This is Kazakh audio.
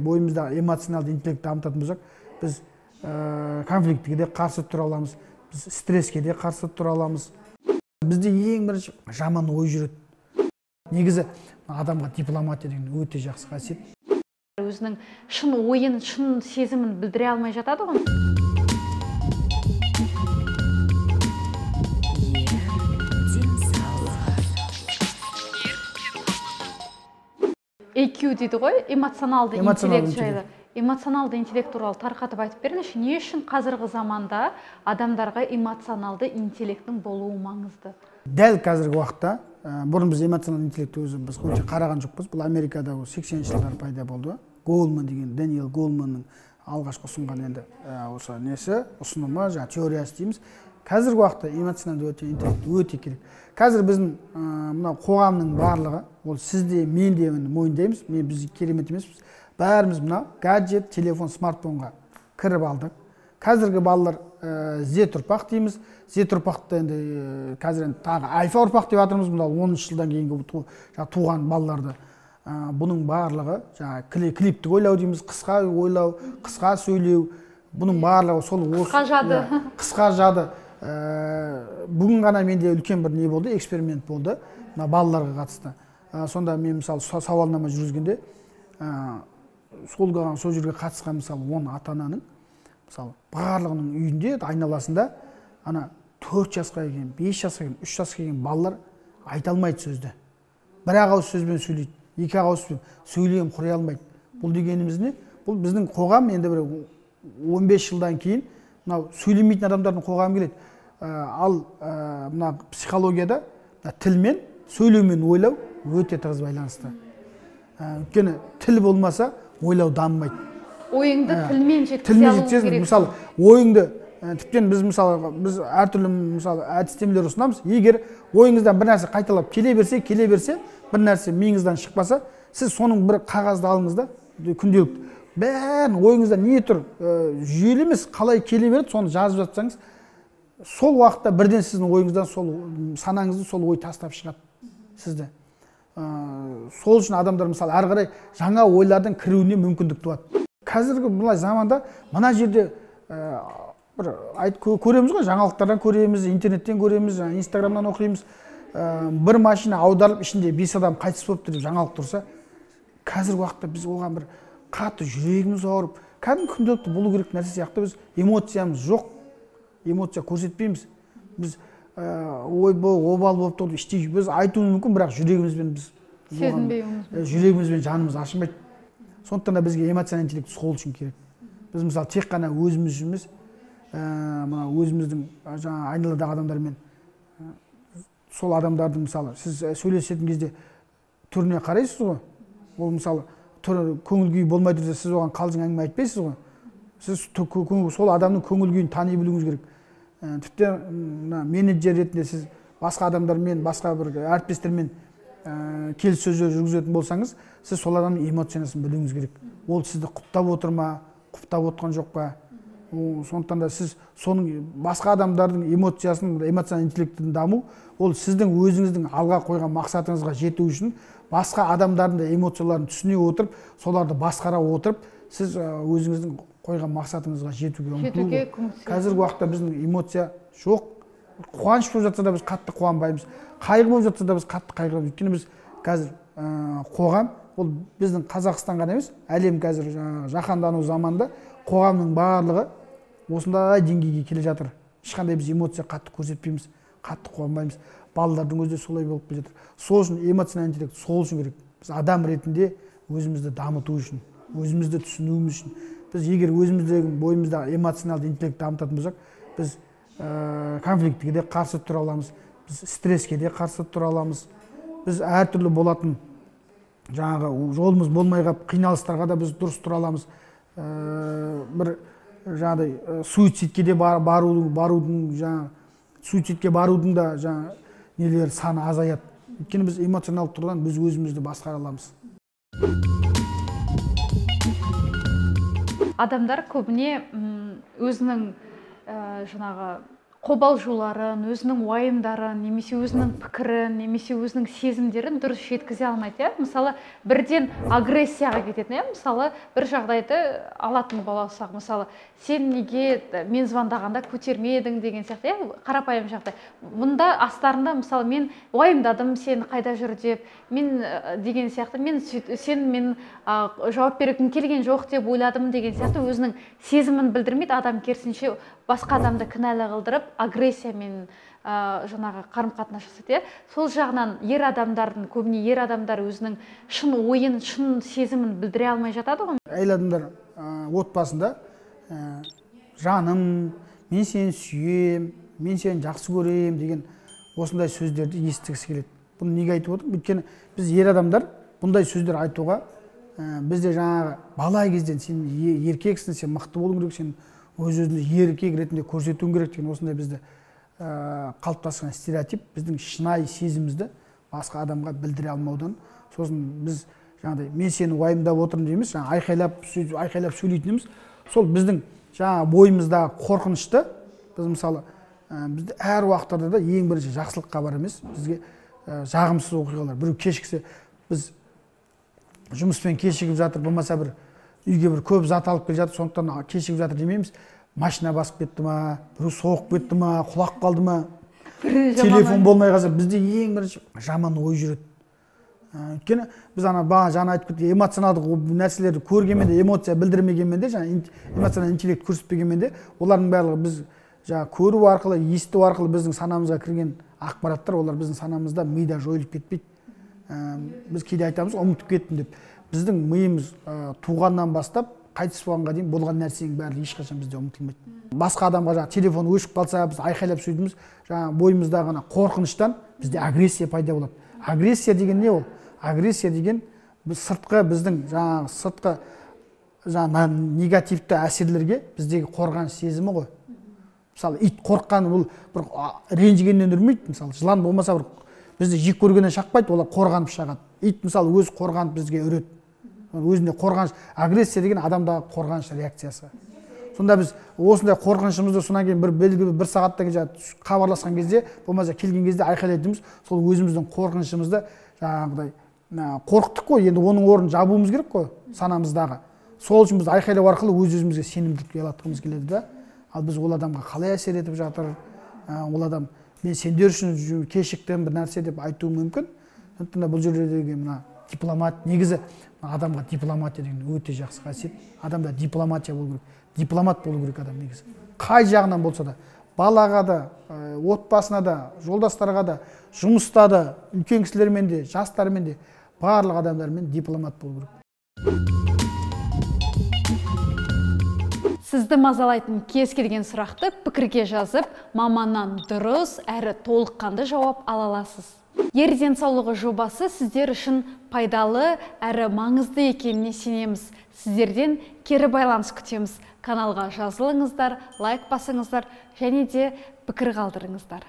Бойымызда эмоционалды интеллект дамытатын болсақ, біз конфликтке де қарсы тұра аламыз, біз стресске де қарсы тұра аламыз. Бізде ең бірінші жаман ой жүреді. Негізі адамға дипломатия деген өте жақсы қасиет. Өзінің шын ойын, шын сезімін білдіре алмай жатады ғой. EQ дейді ғой, эмоционалды интеллект жайлы. Эмоционалды интеллект туралы тарқатып айтып беріңізші, не үшін қазіргі заманда адамдарға эмоционалды интеллекттің болуы маңызды? Дәл қазіргі уақытта, бұрын біз эмоционалды интеллектті өзі біз өте қараған жоқпыз. Бұл Америкада 80-ші жылдары пайда болды. Голман деген, Дэниел Голманның алғашқы ұсынған енді осы несі, ұсынымы, теориясы дейміз. Қазіргі уақытта эмоционалды интеллект өте керек. Қазір біздің мына қоғамның барлығы, ол сізде, мен де мойындаймыз, біз керемет емеспіз. Бәріміз мына гаджет, телефон, смартфонға кіріп алдық. Қазіргі балалар Z ұрпақ дейміз. Z ұрпақты енді қазір тағы альфа ұрпақ деп жатырмыз. Мына 10 жылдан кейінгі туған балаларды. Бұның барлығы клиптік ойлау дейміз, қысқа ойлау, қысқа сөйлеу. Бұның барлығы сол қысқа жады. Қысқа жады. Бүгін ғана менде үлкен бір не болды, эксперимент болды. Балаларға қатысты. Сонда мен мысалы сауалнама жүргізгенде сол жерге қатысқан мысалы 10 ата-ананың мысалы барлығының үйінде айналасында ана 4 жасқа келген, 5 жасқа келген, 3 жасқа келген балалар айта алмайды сөзді. Бір ауыз сөзбен сөйлейді, екі ауыз сөзбен сөйлем құрай алмайды. Бұл дегеніміз не? Бұл біздің қоғам енді бір 15 жылдан кейін мынау сөйлемейтін адамдардың қоғамы келеді. Ал мына психологияда тіл мен сөйлеумен ойлау өте тығыз байланысты. Өйткені тіл болмаса ойлау дамымайды. Ойыңды тілмен жеткізе алу керек. Мысалы, ойыңды тіптен біз әртүрлі мысалы әдістемелер ұсынамыз. Егер ойыңыздан бір нәрсе қайталап келе берсе, бір нәрсе миыңыздан шықпаса, сіз соның бір қағазды алыңыз да күнделікті. Бәрін ойыңызда не тұр, жүйелі емес, қалай келе береді, соны жазып жатсаңыз, сол уақытта бірден сіздің ойыңыздан сол санаңызды сол ой тастап шығады сізді. Сол үшін адамдар мысалы әрі қарай жаңа ойлардың кіруіне мүмкіндік туады. Қазіргі бұлай заманда мына жерде бір көреміз ғой, жаңалықтардан көреміз, интернеттен көреміз, инстаграмнан оқимыз. Бір машина аударылып ішінде 5 адам қайтыс болыпты деп жаңалық тұрса, қазіргі уақытта біз оған бір қатты жүрегіміз ауырып, кәдімгі күнделікті болу керек нәрсе сияқты біз эмоциямыз жоқ, эмоция көрсетпейміз. Біз обал болып тұрып іштей біз айтуымыз мүмкін, бірақ жүрегімізбен біз жүрегімізбен жанымыз ашымайды. Сондықтан да бізге эмоционалды интеллект сол үшін керек. Біз мысалы тек қана өзіміз үшін емес, мына өзіміздің айналадағы адамдармен сол адамдардың мысалы сіз сөйлесетін кезде түріне қарайсыз ғой. Ол мысалы көңіл күйі болмай тұрса, сіз оған қалжың әңгіме айтпайсыз ғой. Сіз сол адамның көңіл күйін тани білуіңіз керек. Тіпті менеджер ретінде сіз басқа адамдармен, басқа бір әріптестермен келіссөздер жүргізетін болсаңыз, сіз сол адамның эмоциясын білуіңіз керек. Ол сізді құптап отыр ма, құптап отқан жоқ па? Сондықтан да сіз соның басқа адамдардың эмоционалды интеллектінің даму, ол сіздің өзіңіздің алға қойған мақсатыңызға жету үшін басқа адамдардың да эмоцияларын түсіне отырып, соларды басқара отырып, сіз өзіңіздің қойған мақсатыңызға жетуге ұмтылу. Қазіргі уақытта біздің эмоция жоқ. Қуаныш болып жатса да біз қатты қуанбаймыз. Қайғы болып жатса да біз қатты қайғырамыз. Өйткені біз қазір қоғам, ол біздің Қазақстан ғана емес, әлем қазір жаһандану заманында қоғамның барлығы осындай деңгейге келе жатыр. Ешқандай біз эмоция қатты көрсетпейміз, қатты қуанбаймыз. Балалардың өзі солай болып келе жатыр. Сол үшін эмоционалды интеллект сол үшін керек. Біз адам ретінде өзімізді дамыту үшін, өзімізді түсінуіміз үшін. Біз егер өзіміздегі бойымызда эмоционалды интеллект дамытатын болсақ, біз конфликтке де қарсы тұра аламыз, біз стресске де қарсы тұра аламыз. Біз әртүрлі болатын жаңағы жолымыз болмай қалып қиналыстарға да біз дұрыс тұра аламыз. Бір жаңағыдай суицидке де суицидке барудың да жаңа нелер саны азаяды. Өйткені біз эмоционалды тұрғыдан біз өзімізді басқара аламыз. Адамдар көбіне өзінің жаңағы қобалжуларын, өзінің уайымдарын, немесе өзінің пікірін, немесе өзінің сезімдерін дұрыс жеткізе алмайды. Мысалы, бірден агрессияға кететін. Мысалы, бір жағдайды алатын болсақ, мысалы, сен неге мен звондағанда көтермедің деген сияқты, қарапайым жағдай. Мұнда астарында, мысалы, мен уайымдадым, сен қайда жүр деп, мен деген сияқты, сен жауап бергім келген жоқ деп ойладым деген сияқты өзінің сезімін білдірмейді. Адам керісінше басқа адамды кінәлі қылдырып, агрессиямен жаңағы қарым-қатынас жасайды. Сол жағынан көбіне ер адамдар өзінің шын ойын, шын сезімін білдіре алмай жатады ғой. Әйел адамдар отбасында жаным, мен сені сүйем, мен сені жақсы көрем деген осындай сөздерді естігісі келеді. Бұны неге айтып отырмын? Өйткені біз ер адамдар бұндай сөздер айтуға бізде жаңағы бала кезден сен еркексің, сен мықты болуың керек, сен өз-өзіңді еркек ретінде көрсетуің керек деген осындай бізді қалыптасқан стереотип біздің шынайы сезімімізді басқа адамға білдіре алмаудан. Сосын біз жаңағыдай мен сені уайымдап отырмын дейміз, жаңа айқайлап сөйлейтініміз сол біздің жаңа бойымыздағы қорқынышты. Біз мысалы бізді әр уақыттарда да ең бірінші жақсылыққа бар емес, бізге жағымсыз оқиғалар. Біреу кешіксе, біз жұмыспен кешігіп жатыр, болмаса бір үйге бір көп зат алып келе жатыр, сондықтан кешігіп жатыр демейміз. Машина басып кетті ма, біреу соғып кетті ма, құлап қалды ма, телефон болмай қалса, бізде ең бірінші жаман ой жүреді. Өйткені біз жаңа айтып кеттік, эмоционалдық нәрселерді көргенмен де, эмоция білдірмегенмен де, эмоционалдық интеллект көрсетпегенмен де, олардың барлығы біз көру арқылы, есту арқылы біздің санамызға кірген ақпараттар, олар біздің санамызда мида жойылып кетпейді. Біз кейде айтамыз, ұмытып кеттім деп. Біздің миымыз туғаннан бастап қайтыс болғанға дейін болған нәрсенің бәрі ешқашан бізде ұмытылмайды. Басқа адамға телефон өшіп қалса, біз айқайлап сөйтеміз, бойымыздағы қорқыныштан бізде агрессия пайда болады. Агрессия деген не ол? Агрессия деген біздің сыртқы негативті әсерлерге біздегі қорғаныш сезімі ғой. Мысалы, ит қорыққан бұл бір ренжігеннен үрмейді. Мысалы, жылан болмаса бір бізді жек көргеннен шақпайды, олар қорғанып шағады. Ит мысалы өзі қорғанып бізге үреді. Өзінде қорғаныш, агрессия деген адамдағы қорғаныш реакциясы. Сонда біз осындай қорқынышымызды сонан кейін бір сағаттан кейін хабарласқан кезде, болмаса келген кезде айқайлайтынымыз, сол өзіміздің қорқынышымызды жаңағыдай қорықтық қой, енді оның орнын жабуымыз керек қой санамыздағы. Сол үшін біз айқайлау арқылы өз-өзімізге сенімділік ұялатқымыз келеді да. Ал біз ол адамға қалай әсер етіп жатыр, ол адам мен сендер үшін кешіктім бір нәрсе деп айтуы мүмкін. Сондықтан бұл жердегі дипломат, негізі адамға дипломатия деген өте жақсы қасиет. Адамда дипломатия болу керек. Дипломат болу керек адам негізі. Қай жағынан болса да, балаға да, отбасына да, жолдастарға да, жұмыста да, үлкен кісілермен де, жастармен де, барлық адамдармен дипломат болу керек. Сізді мазалайтын кез келген сұрақты пікірге жазып, маманнан дұрыс әрі толыққанды жауап ала аласыз. Ер денсаулығы жобасы сіздер үшін пайдалы әрі маңызды екеніне сенеміз. Сіздерден кері байланыс күтеміз. Каналға жазылыңыздар, лайк басыңыздар және де пікір қалдырыңыздар.